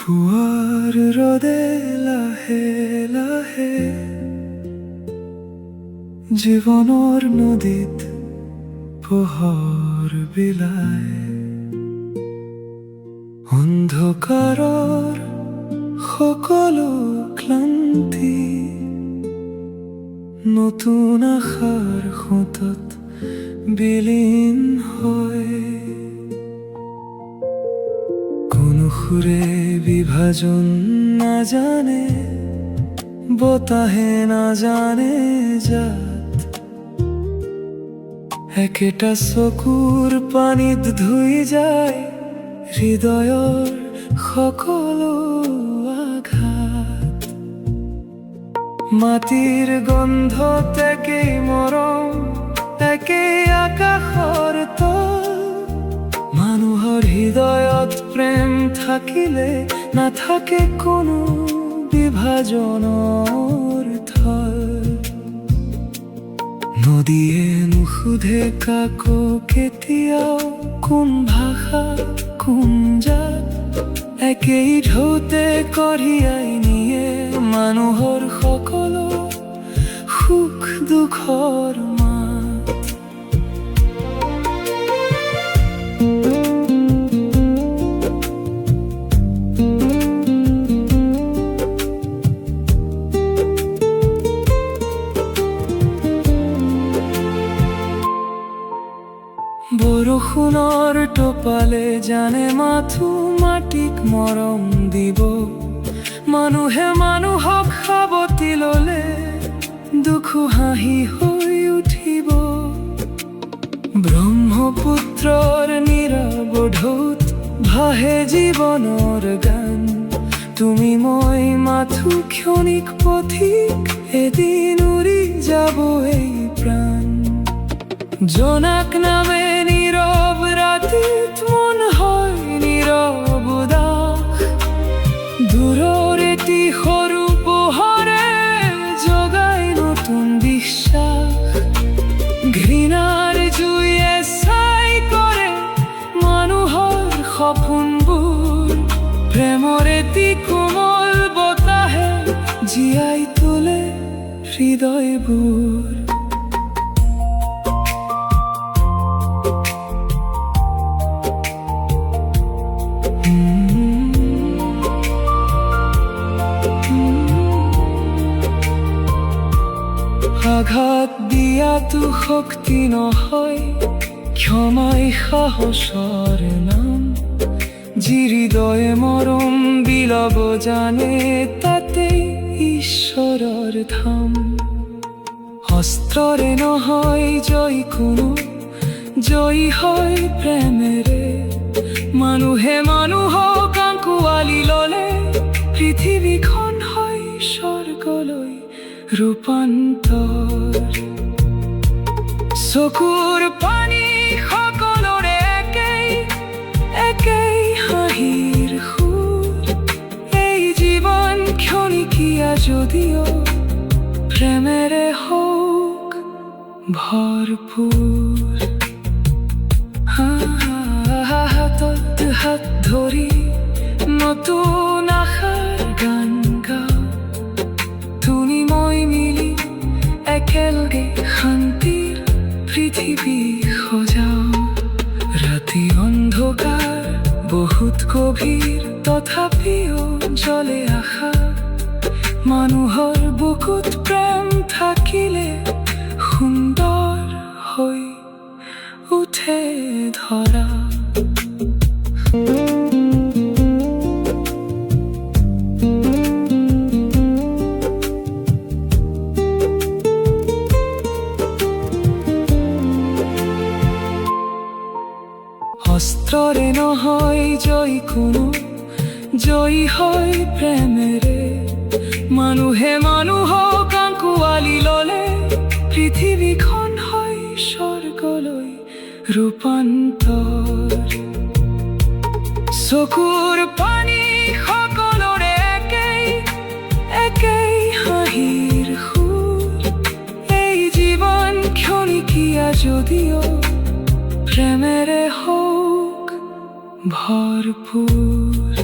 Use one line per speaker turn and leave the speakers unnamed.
ফুয়াৰ ৰ'দে লাহে লাহে জীৱনৰ নদীত পোহৰ বিলায়। অন্ধকাৰৰ সকলো ক্লান্তি নতুন আশাৰ সোঁতত বিলীন হয়। কোনো সুৰে বিভাজন নাজানে, বতাহে নাজানে জাত। একেটা চকুৰ পানীত ধুই যায় হৃদয়ৰ সকলো আঘাত। মাটিৰ গন্ধত একেই মৰম, একেই আকাশৰ তল। মানুহৰ হৃদয়ত প্ৰেম থাকিলে নাথাকে কোনো বিভাজনৰ থল। নদীয়ে নুসুধে কাকো কেতিয়াও কোন ভাষা কোন জাত। একেই ঢৌতে কঢ়িয়াই নিয়ে মানুহৰ সকলো সুখ দুখৰ মাত। বৰষুণৰ টোপালে জানে মাথো মাটিক মৰম দিব। মানুহে মানুহক সাৱটি ললে দুখো হাঁহি হৈ উঠিব। ব্ৰহ্মপুত্ৰৰ নীৰৱ ঢৌত ভাহে জীৱনৰ গান। তুমি মই মাথো ক্ষণিক পথিক, এদিন উৰি যাব এই প্ৰাণ। জোনাক নামে নীৰৱ ৰাতিত মন হয় নীৰৱ উদাস। দূৰৰ এটি সৰু পোহৰে জগাই নতুন বিশ্বাস। ঘৃণাৰ জুয়ে ছাই কৰে মানুহৰ সপোনবোৰ। প্ৰেমৰ এটি কোমল বতাহে জীয়াই তোলে হৃদয়বোৰ। আঘাত দিয়াটো শক্তি নহয়, ক্ষমাই সাহসৰ নাম। যি হৃদয়ে মৰম বিলাব জানে, তাতেই ঈশ্বৰৰ ধাম। অস্ত্ৰৰে নহয় জয় কোনো, জয়ী হয় প্ৰেমেৰে। মানুহে মানুহক আঁকোৱালি ললে পৃথিৱীখন হয় স্বৰ্গলৈ ৰূপান্তৰ। চকুৰ পানী সকলোৰে একেই, একেই হাঁহিৰ সুৰ। এই জীৱন ক্ষণিকীয়া যদিও প্ৰেমেৰে হওক ভৰপূৰ। হাতত হাত ধৰি নতুন আশাৰ গান গাওঁ। তুমি মই মিলি একেলগে শান্তিৰ পৃথিৱী সজাওঁ। ৰাতি অন্ধকাৰ বহুত গভীৰ, তথাপিও জ্বলে আশা। মানুহৰ বুকুত প্ৰেম থাকিলে সুন্দৰ হৈ উঠে ধৰা। অস্ত্ৰৰে নহয় জয় কোনো, জয়ী হয় প্ৰেমেৰে। মানুহে মানুহক আঁকোৱালি ললে পৃথিৱীখন হয় স্বৰ্গলৈ ৰূপান্তৰ। চকুৰ পানী সকলোৰে একেই, একেই হাঁহিৰ সুৰ। এই জীৱন ক্ষণিকীয়া যদিও প্ৰেমেৰে হওক ভৰপূৰ।